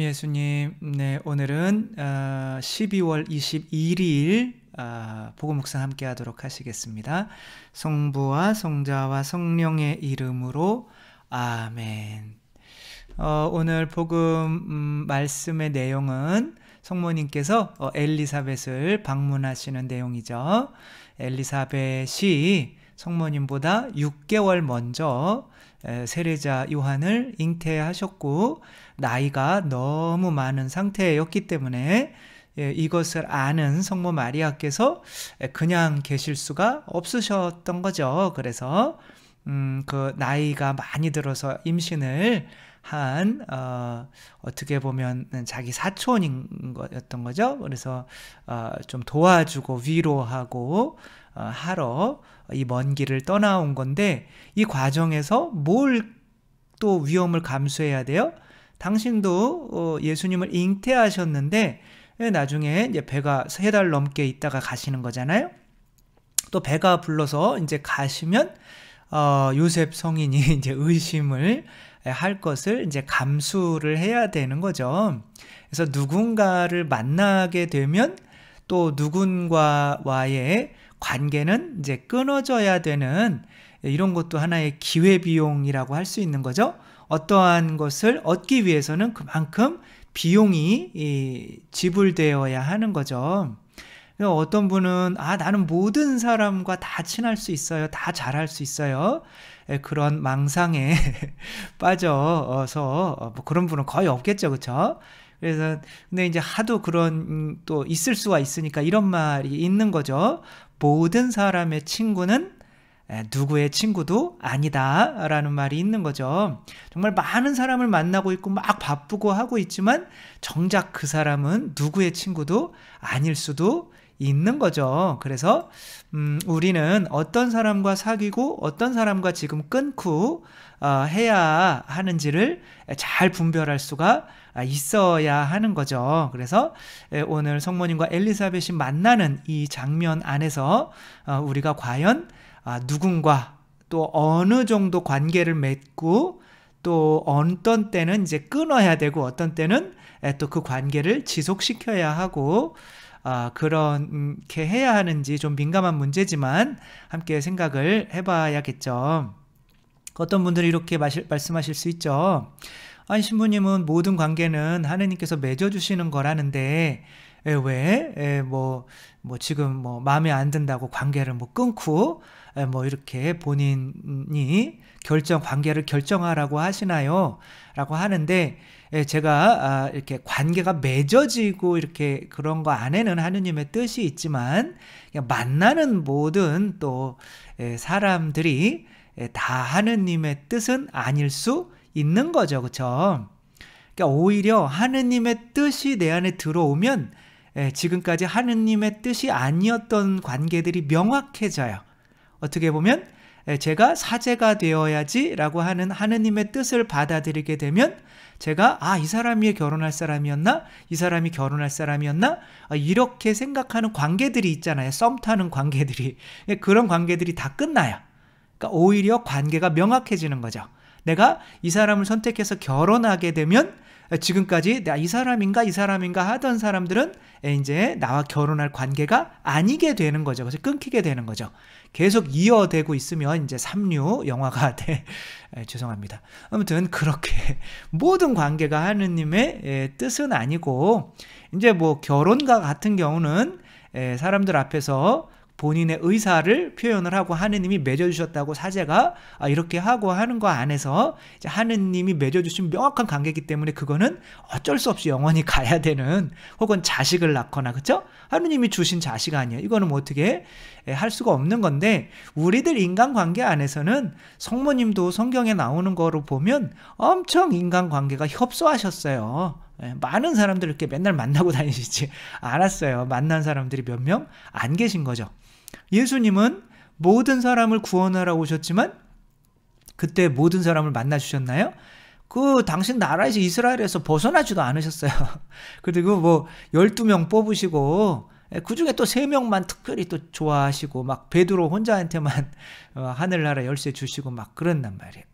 예수님, 네, 오늘은 12월 22일 복음 묵상 함께 하도록 하시겠습니다. 성부와 성자와 성령의 이름으로 아멘. 오늘 복음 말씀의 내용은 성모님께서 엘리사벳을 방문하시는 내용이죠. 엘리사벳이 성모님보다 6개월 먼저 세례자 요한을 잉태하셨고 나이가 너무 많은 상태였기 때문에 이것을 아는 성모 마리아께서 그냥 계실 수가 없으셨던 거죠. 그래서 그 나이가 많이 들어서 임신을 한 어떻게 보면 자기 사촌인 거였던 거죠. 그래서 좀 도와주고 위로하고 하러 이 먼 길을 떠나온 건데, 이 과정에서 뭘 또 위험을 감수해야 돼요? 당신도 예수님을 잉태하셨는데 나중에 이제 배가 3달 넘게 있다가 가시는 거잖아요. 또 배가 불러서 이제 가시면 요셉 성인이 이제 의심을 할 것을 이제 감수를 해야 되는 거죠. 그래서 누군가를 만나게 되면 또 누군가와의 관계는 이제 끊어져야 되는, 이런 것도 하나의 기회비용이라고 할 수 있는 거죠. 어떠한 것을 얻기 위해서는 그만큼 비용이 지불되어야 하는 거죠. 어떤 분은 나는 모든 사람과 다 친할 수 있어요, 다 잘할 수 있어요, 그런 망상에 빠져서 그런 분은 거의 없겠죠, 그렇죠? 그래서 근데 이제 하도 그런 또 있을 수가 있으니까 이런 말이 있는 거죠. 모든 사람의 친구는 누구의 친구도 아니다 라는 말이 있는 거죠. 정말 많은 사람을 만나고 있고 막 바쁘고 하고 있지만 정작 그 사람은 누구의 친구도 아닐 수도 있는 거죠. 그래서 우리는 어떤 사람과 사귀고 어떤 사람과 지금 끊고 해야 하는지를 잘 분별할 수가 있어야 하는 거죠. 그래서 오늘 성모님과 엘리사벳이 만나는 이 장면 안에서 우리가 과연 누군가 또 어느 정도 관계를 맺고 또 어떤 때는 이제 끊어야 되고 어떤 때는 또 그 관계를 지속시켜야 하고 그렇게 해야 하는지 좀 민감한 문제지만 함께 생각을 해봐야겠죠. 어떤 분들이 이렇게 말씀하실 수 있죠. 아니, 신부님은 모든 관계는 하느님께서 맺어주시는 거라는데 왜 지금 마음에 안 든다고 관계를 끊고 이렇게 본인이 관계를 결정하라고 하시나요? 라고 하는데, 제가 이렇게 관계가 맺어지고 이렇게 그런 거 안에는 하느님의 뜻이 있지만 만나는 모든 또 사람들이 다 하느님의 뜻은 아닐 수 있는 거죠, 그렇죠? 그러니까 오히려 하느님의 뜻이 내 안에 들어오면 지금까지 하느님의 뜻이 아니었던 관계들이 명확해져요. 어떻게 보면 제가 사제가 되어야지 라고 하는 하느님의 뜻을 받아들이게 되면 제가 이 사람이 결혼할 사람이었나? 이 사람이 결혼할 사람이었나? 이렇게 생각하는 관계들이 있잖아요. 썸 타는 관계들이. 그런 관계들이 다 끝나요. 그러니까 오히려 관계가 명확해지는 거죠. 내가 이 사람을 선택해서 결혼하게 되면 지금까지 이 사람인가 하던 사람들은 이제 나와 결혼할 관계가 아니게 되는 거죠. 그래서 끊기게 되는 거죠. 계속 이어되고 있으면 이제 삼류 영화가 죄송합니다. 아무튼 그렇게 모든 관계가 하느님의 뜻은 아니고, 이제 결혼과 같은 경우는 사람들 앞에서 본인의 의사를 표현을 하고 하느님이 맺어주셨다고 사제가 이렇게 하고 하는 거 안에서 이제 하느님이 맺어주신 명확한 관계이기 때문에 그거는 어쩔 수 없이 영원히 가야 되는, 혹은 자식을 낳거나, 그렇죠? 하느님이 주신 자식 아니에요. 이거는 어떻게 할 수가 없는 건데, 우리들 인간관계 안에서는 성모님도 성경에 나오는 거로 보면 엄청 인간관계가 협소하셨어요. 많은 사람들 이렇게 맨날 만나고 다니시지 않았어요. 만난 사람들이 몇 명 안 계신 거죠. 예수님은 모든 사람을 구원하러 오셨지만 그때 모든 사람을 만나 주셨나요? 당신 나라에서 이스라엘에서 벗어나지도 않으셨어요. 그리고 12명 뽑으시고 그 중에 또 3명만 특별히 또 좋아하시고 베드로 혼자한테만 하늘나라 열쇠 주시고 그런단 말이에요.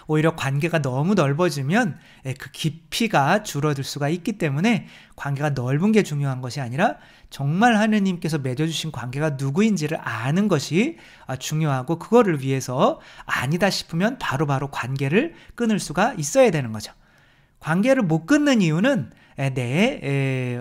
오히려 관계가 너무 넓어지면 그 깊이가 줄어들 수가 있기 때문에 관계가 넓은 게 중요한 것이 아니라 정말 하느님께서 맺어주신 관계가 누구인지를 아는 것이 중요하고, 그거를 위해서 아니다 싶으면 바로바로 관계를 끊을 수가 있어야 되는 거죠. 관계를 못 끊는 이유는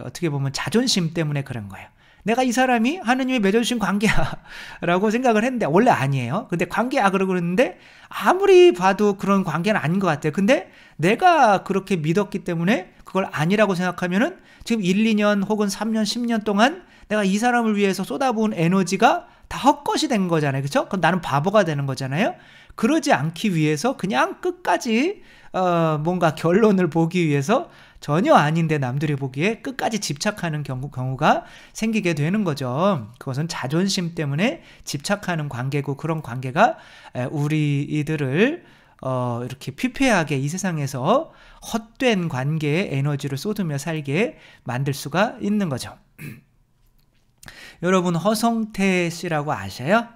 어떻게 보면 자존심 때문에 그런 거예요. 내가 이 사람이 하느님이 맺어주신 관계야 라고 생각을 했는데 원래 아니에요. 근데 관계야 그러고 그러는데 아무리 봐도 그런 관계는 아닌 것 같아요. 근데 내가 그렇게 믿었기 때문에 그걸 아니라고 생각하면은 지금 1, 2년 혹은 3년, 10년 동안 내가 이 사람을 위해서 쏟아부은 에너지가 다 헛것이 된 거잖아요. 그렇죠? 그럼 나는 바보가 되는 거잖아요. 그러지 않기 위해서 그냥 끝까지 뭔가 결론을 보기 위해서 전혀 아닌데 남들이 보기에 끝까지 집착하는 경우가 생기게 되는 거죠. 그것은 자존심 때문에 집착하는 관계고, 그런 관계가 우리들을 이렇게 피폐하게 이 세상에서 헛된 관계에 에너지를 쏟으며 살게 만들 수가 있는 거죠. 여러분, 허성태 씨라고 아셔요?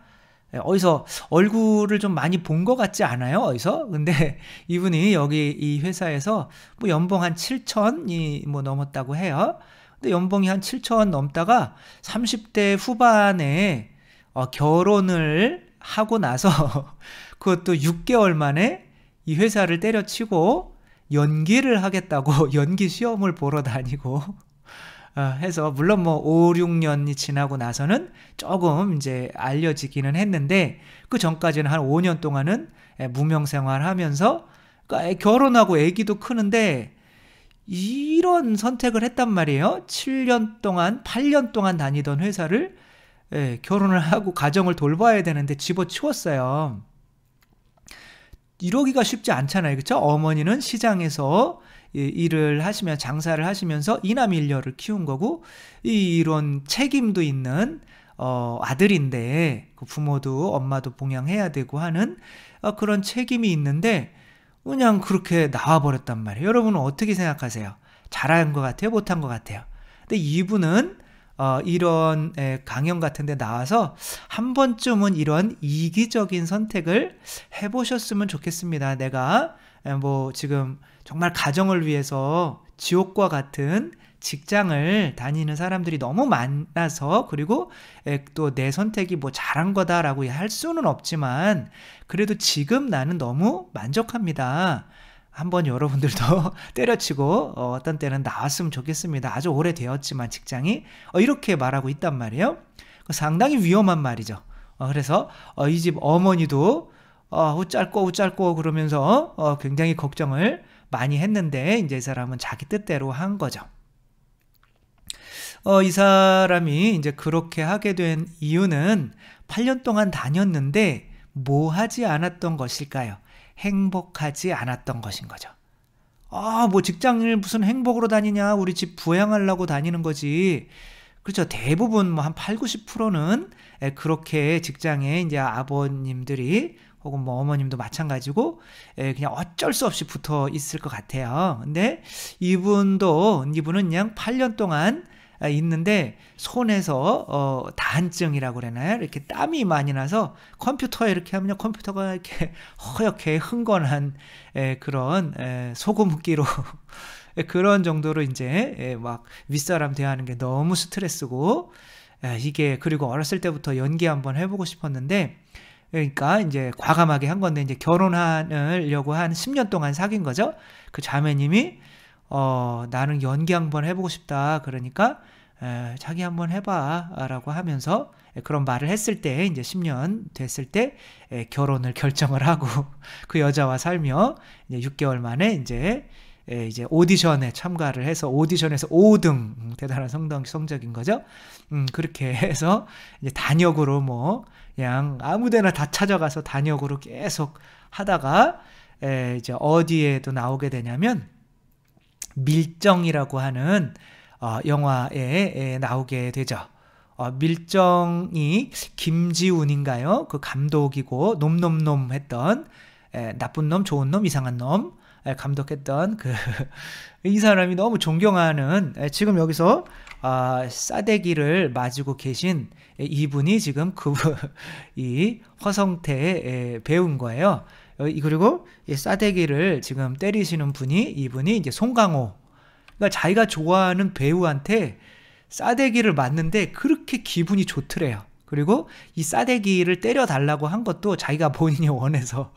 어디서 얼굴을 좀 많이 본 것 같지 않아요? 어디서? 근데 이분이 여기 이 회사에서 뭐 연봉 한 7천이 뭐 넘었다고 해요. 근데 연봉이 한 7천 넘다가 30대 후반에 결혼을 하고 나서 그것도 6개월 만에 이 회사를 때려치고 연기를 하겠다고 연기 시험을 보러 다니고 해서, 물론 뭐 5, 6년이 지나고 나서는 조금 이제 알려지기는 했는데, 그 전까지는 한 5년 동안은 무명 생활하면서 결혼하고 아기도 크는데 이런 선택을 했단 말이에요. 7년 동안, 8년 동안 다니던 회사를 결혼을 하고 가정을 돌봐야 되는데 집어치웠어요. 이러기가 쉽지 않잖아요. 그렇죠? 어머니는 시장에서 일을 하시면, 장사를 하시면서 이남일녀를 키운 거고, 이런 책임도 있는 아들인데, 그 부모도 엄마도 봉양해야 되고 하는 그런 책임이 있는데 그냥 그렇게 나와버렸단 말이에요. 여러분은 어떻게 생각하세요? 잘한 것 같아요? 못한 것 같아요? 근데 이분은 이런 강연 같은 데 나와서 한 번쯤은 이런 이기적인 선택을 해보셨으면 좋겠습니다. 내가 뭐 지금 정말 가정을 위해서 지옥과 같은 직장을 다니는 사람들이 너무 많아서, 그리고 또 내 선택이 뭐 잘한 거다라고 할 수는 없지만 그래도 지금 나는 너무 만족합니다. 한번 여러분들도 때려치고 어떤 때는 나왔으면 좋겠습니다. 아주 오래되었지만 직장이 이렇게 말하고 있단 말이에요. 상당히 위험한 말이죠. 그래서 이 집 어머니도 우짤꼬 그러면서 굉장히 걱정을 많이 했는데, 이제 이 사람은 자기 뜻대로 한 거죠. 이 사람이 이제 그렇게 하게 된 이유는 8년 동안 다녔는데 뭐 하지 않았던 것일까요? 행복하지 않았던 것인 거죠. 뭐 직장을 무슨 행복으로 다니냐, 우리 집 부양하려고 다니는 거지. 그렇죠. 대부분 뭐 한 8, 90%는 그렇게 직장에 이제 아버님들이 혹은 뭐 어머님도 마찬가지고 그냥 어쩔 수 없이 붙어 있을 것 같아요. 근데 이분은 그냥 8년 동안 있는데 손에서 다한증이라고 그러나요? 이렇게 땀이 많이 나서 컴퓨터에 이렇게 하면 컴퓨터가 이렇게 허옇게 흥건한 그런 소금기로 그런 정도로 이제 막 윗사람 대하는 게 너무 스트레스고, 이게, 그리고 어렸을 때부터 연기 한번 해보고 싶었는데, 그러니까 이제 과감하게 한 건데, 이제 결혼하려고 한 10년 동안 사귄 거죠. 그 자매님이 나는 연기 한번 해보고 싶다. 그러니까 자기 한번 해봐 라고 하면서 그런 말을 했을 때, 이제 10년 됐을 때 결혼을 결정을 하고 그 여자와 살며 이제 6개월 만에 이제 오디션에 참가를 해서 오디션에서 5등, 대단한 성적인 거죠. 그렇게 해서 이제 단역으로 뭐 그냥 아무데나 다 찾아가서 단역으로 계속 하다가 이제 어디에도 나오게 되냐면 밀정이라고 하는 영화에 나오게 되죠. 밀정이 김지훈인가요? 그 감독이고 놈놈놈 했던, 나쁜 놈, 좋은 놈, 이상한 놈 감독했던 이 사람이 너무 존경하는, 지금 여기서 싸대기를 맞고 계신 이분이 지금 이 허성태 배우인 거예요. 그리고 이 싸대기를 지금 때리시는 분이 이분이 이제 송강호. 그러니까 자기가 좋아하는 배우한테 싸대기를 맞는데 그렇게 기분이 좋더래요. 그리고 이 싸대기를 때려달라고 한 것도 자기가 본인이 원해서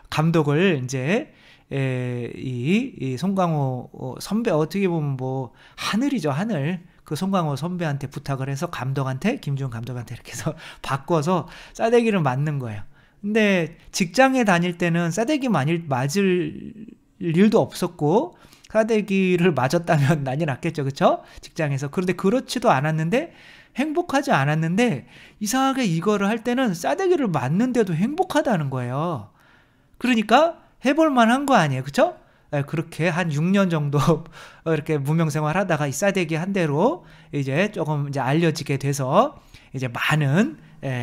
감독을 이제 이 송강호 선배, 어떻게 보면 뭐 하늘이죠, 하늘. 그 송강호 선배한테 부탁을 해서 감독한테, 김주훈 감독한테 이렇게 해서 바꿔서 싸대기를 맞는 거예요. 근데 직장에 다닐 때는 싸대기 맞을 일도 없었고 싸대기를 맞았다면 난리 났겠죠, 그쵸? 직장에서. 그런데 그렇지도 않았는데, 행복하지 않았는데, 이상하게 이거를 할 때는 싸대기를 맞는데도 행복하다는 거예요. 그러니까 해볼 만한 거 아니에요, 그쵸? 그렇게 한 6년 정도 이렇게 무명생활 하다가 이 싸대기 한 대로 이제 조금 이제 알려지게 돼서 이제 많은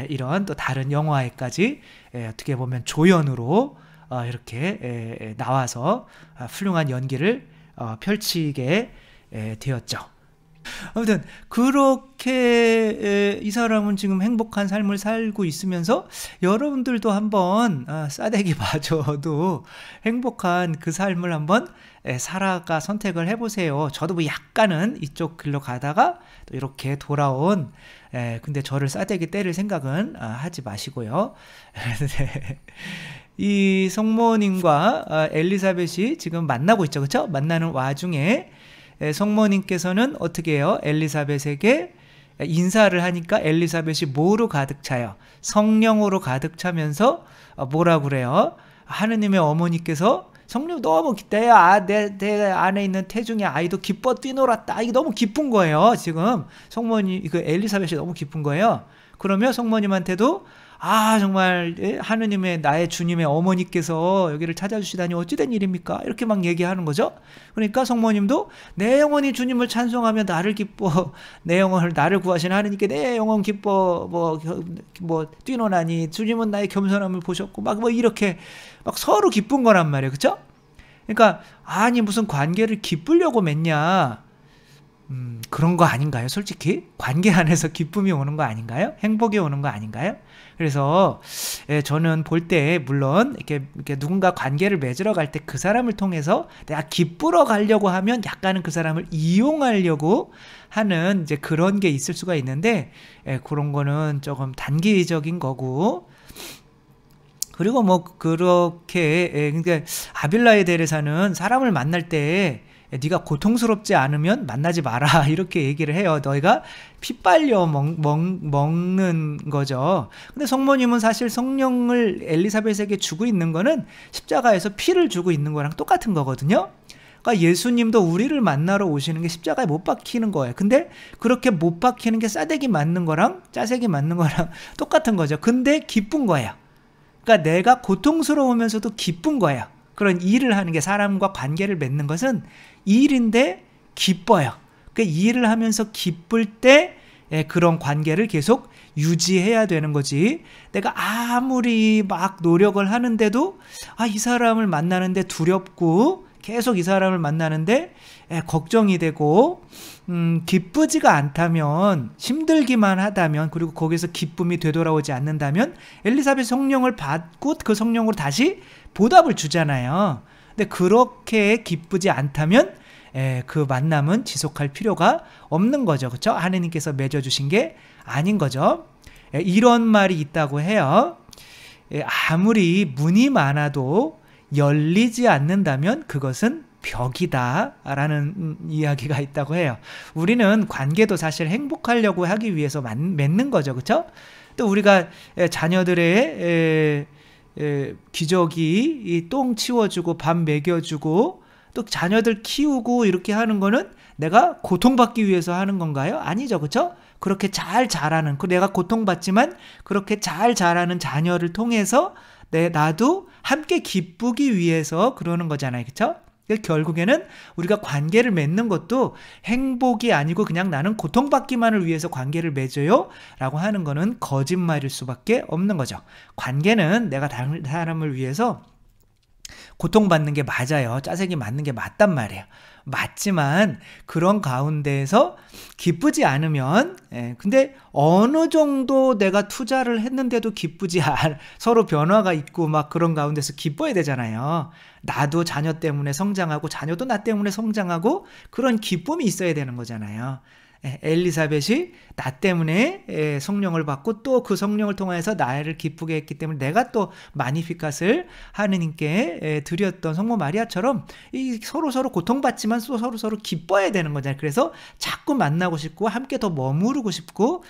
이런 또 다른 영화에까지 어떻게 보면 조연으로 이렇게 나와서 훌륭한 연기를 펼치게 되었죠. 아무튼 그렇게 이 사람은 지금 행복한 삶을 살고 있으면서 여러분들도 한번 싸대기 맞아도 행복한 그 삶을 한번 살아가 선택을 해보세요. 저도 뭐 약간은 이쪽 길로 가다가 또 이렇게 돌아온, 근데 저를 싸대기 때릴 생각은 하지 마시고요. 이 성모님과 엘리사벳이 지금 만나고 있죠, 그렇죠? 만나는 와중에 성모님께서는 어떻게 해요? 엘리사벳에게 인사를 하니까 엘리사벳이 뭐로 가득 차요? 성령으로 가득 차면서 뭐라 그래요? 하느님의 어머니께서 성령 너무 내 안에 있는 태중의 아이도 기뻐 뛰놀았다. 이게 너무 기쁜 거예요. 지금 성모님, 그 엘리사벳이 너무 기쁜 거예요. 그러면 성모님한테도 정말 하느님의 나의 주님의 어머니께서 여기를 찾아주시다니 어찌된 일입니까? 이렇게 막 얘기하는 거죠. 그러니까 성모님도 내 영혼이 주님을 찬송하며 나를 기뻐, 내 영혼을 나를 구하신 하느님께 내 영혼 기뻐 뭐 뛰노나니 주님은 나의 겸손함을 보셨고 막 뭐 이렇게 막 서로 기쁜 거란 말이에요, 그렇죠? 그러니까 아니 무슨 관계를 기쁘려고 맺냐? 그런 거 아닌가요? 솔직히 관계 안에서 기쁨이 오는 거 아닌가요? 행복이 오는 거 아닌가요? 그래서 저는 볼 때 물론 이렇게 누군가 관계를 맺으러 갈 때 그 사람을 통해서 내가 기쁘러 가려고 하면 약간은 그 사람을 이용하려고 하는 이제 그런 게 있을 수가 있는데 그런 거는 조금 단기적인 거고. 그리고 뭐 그렇게 그러니까 아빌라에 데레사는 사람을 만날 때 네가 고통스럽지 않으면 만나지 마라 이렇게 얘기를 해요. 너희가 피 빨려 먹는 거죠. 근데 성모님은 사실 성령을 엘리사벳에게 주고 있는 거는 십자가에서 피를 주고 있는 거랑 똑같은 거거든요. 그러니까 예수님도 우리를 만나러 오시는 게 십자가에 못 박히는 거예요. 근데 그렇게 못 박히는 게 싸대기 맞는 거랑 짜세기 맞는 거랑 똑같은 거죠. 근데 기쁜 거예요. 그러니까 내가 고통스러우면서도 기쁜 거예요. 그런 일을 하는 게, 사람과 관계를 맺는 것은 일인데 기뻐요. 그 일을 하면서 기쁠 때 그런 관계를 계속 유지해야 되는 거지. 내가 아무리 막 노력을 하는데도 이 사람을 만나는데 두렵고 계속 이 사람을 만나는데 걱정이 되고 기쁘지가 않다면, 힘들기만 하다면, 그리고 거기서 기쁨이 되돌아오지 않는다면 엘리사벳 성령을 받고 그 성령으로 다시 보답을 주잖아요. 근데 그렇게 기쁘지 않다면 그 만남은 지속할 필요가 없는 거죠. 그렇죠? 하느님께서 맺어주신 게 아닌 거죠. 이런 말이 있다고 해요. 아무리 문이 많아도 열리지 않는다면 그것은 벽이다 라는 이야기가 있다고 해요. 우리는 관계도 사실 행복하려고 하기 위해서 맺는 거죠. 그렇죠? 또 우리가 자녀들의 기저귀 똥 치워주고 밥 먹여주고 또 자녀들 키우고 이렇게 하는 거는 내가 고통받기 위해서 하는 건가요? 아니죠. 그렇죠? 그렇게 잘 자라는, 내가 고통받지만 그렇게 잘 자라는 자녀를 통해서 나도 함께 기쁘기 위해서 그러는 거잖아요. 그렇죠? 결국에는 우리가 관계를 맺는 것도 행복이 아니고 그냥 나는 고통받기만을 위해서 관계를 맺어요 라고 하는 거는 거짓말일 수밖에 없는 거죠. 관계는 내가 다른 사람을 위해서 고통받는 게 맞아요. 짜색이 맞는 게 맞단 말이에요. 맞지만 그런 가운데에서 기쁘지 않으면 근데 어느 정도 내가 투자를 했는데도 서로 변화가 있고 막 그런 가운데서 기뻐야 되잖아요. 나도 자녀 때문에 성장하고 자녀도 나 때문에 성장하고 그런 기쁨이 있어야 되는 거잖아요. 엘리사벳이 나 때문에 성령을 받고 또 그 성령을 통해서 나를 기쁘게 했기 때문에 내가 또 마니피캇을 하느님께 드렸던 성모 마리아처럼 이 서로 고통받지만 또 서로 기뻐야 되는 거잖아요. 그래서 자꾸 만나고 싶고 함께 더 머무르고 싶고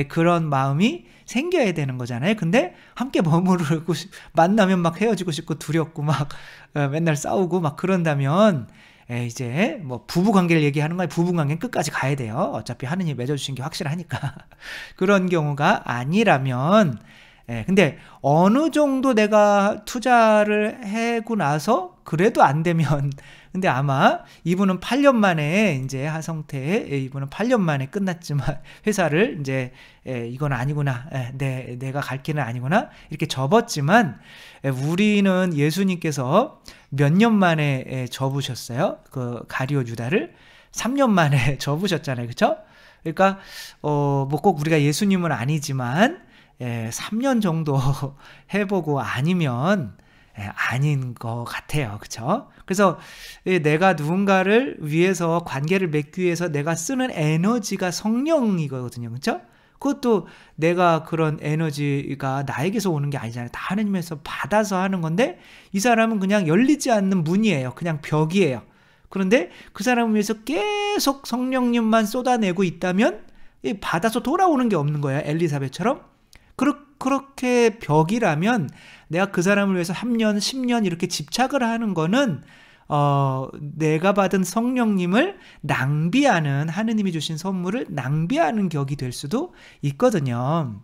그런 마음이 생겨야 되는 거잖아요. 근데 함께 머무르고 만나면 막 헤어지고 싶고 두렵고 막 맨날 싸우고 막 그런다면 이제 뭐 부부 관계를 얘기하는 거야. 부부 관계는 끝까지 가야 돼요. 어차피 하느님이 맺어주신 게 확실하니까. 그런 경우가 아니라면 근데 어느 정도 내가 투자를 하고 나서 그래도 안 되면 근데 아마 이분은 8년 만에 이제 하성태 이분은 8년 만에 끝났지만 회사를 이제 이건 아니구나. 내가 갈 길은 아니구나. 이렇게 접었지만 우리는 예수님께서 몇 년 만에 접으셨어요? 그 가룟 유다를 3년 만에 접으셨잖아요. 그렇죠? 그러니까 뭐 꼭 우리가 예수님은 아니지만 3년 정도 해보고 아니면 아닌 것 같아요. 그렇죠? 그래서 내가 누군가를 위해서 관계를 맺기 위해서 내가 쓰는 에너지가 성령이거든요. 그렇죠? 그것도 내가 그런 에너지가 나에게서 오는 게 아니잖아요. 다 하나님에서 받아서 하는 건데 이 사람은 그냥 열리지 않는 문이에요. 그냥 벽이에요. 그런데 그 사람을 위해서 계속 성령님만 쏟아내고 있다면 받아서 돌아오는 게 없는 거예요. 엘리사벳처럼. 그렇게 벽이라면 내가 그 사람을 위해서 3년, 10년 이렇게 집착을 하는 거는 내가 받은 성령님을 낭비하는 하느님이 주신 선물을 낭비하는 격이 될 수도 있거든요.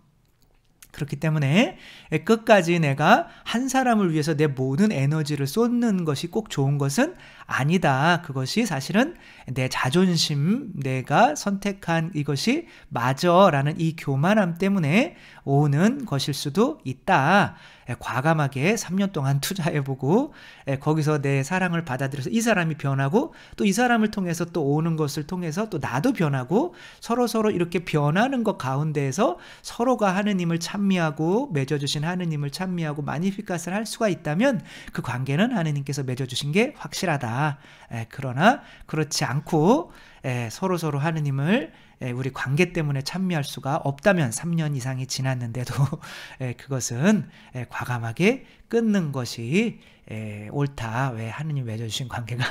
그렇기 때문에 끝까지 내가 한 사람을 위해서 내 모든 에너지를 쏟는 것이 꼭 좋은 것은 아니다. 그것이 사실은 내 자존심, 내가 선택한 이것이 맞아라는 이 교만함 때문에 오는 것일 수도 있다. 과감하게 3년 동안 투자해보고 거기서 내 사랑을 받아들여서 이 사람이 변하고 또 이 사람을 통해서 또 오는 것을 통해서 또 나도 변하고 서로 이렇게 변하는 것 가운데에서 서로가 하느님을 찬미하고 맺어주신 하느님을 찬미하고 마니피캇을 할 수가 있다면 그 관계는 하느님께서 맺어주신 게 확실하다. 그러나 그렇지 않고 서로 하느님을 우리 관계 때문에 찬미할 수가 없다면 3년 이상이 지났는데도 그것은 과감하게 끊는 것이 옳다. 왜 하느님 맺어주신 관계가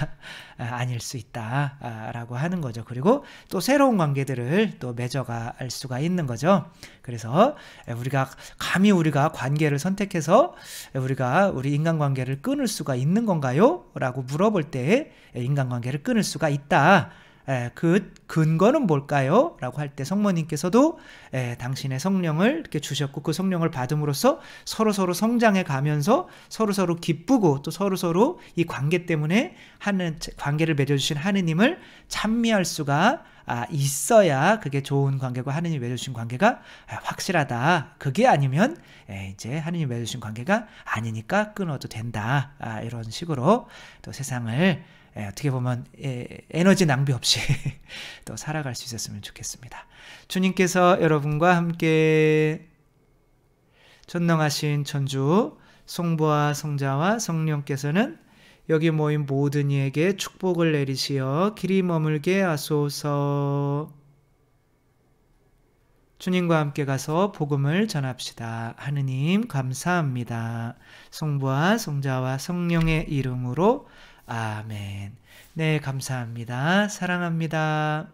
아닐 수 있다라고 하는 거죠. 그리고 또 새로운 관계들을 또 맺어갈 수가 있는 거죠. 그래서 우리가 관계를 선택해서 우리 인간관계를 끊을 수가 있는 건가요? 라고 물어볼 때 인간관계를 끊을 수가 있다. 그 근거는 뭘까요? 라고 할 때 성모님께서도 당신의 성령을 이렇게 주셨고 그 성령을 받음으로써 서로 성장해 가면서 서로 기쁘고 또 서로 이 관계 때문에 관계를 맺어주신 하느님을 찬미할 수가 있어야 그게 좋은 관계고 하느님 맺어주신 관계가 확실하다. 그게 아니면 이제 하느님 맺어주신 관계가 아니니까 끊어도 된다. 이런 식으로 또 세상을 어떻게 보면 에너지 낭비 없이 또 살아갈 수 있었으면 좋겠습니다. 주님께서 여러분과 함께 전능하신 천주 성부와 성자와 성령께서는 여기 모인 모든 이에게 축복을 내리시어 길이 머물게 하소서. 주님과 함께 가서 복음을 전합시다. 하느님 감사합니다. 성부와 성자와 성령의 이름으로 아멘. 네, 감사합니다. 사랑합니다.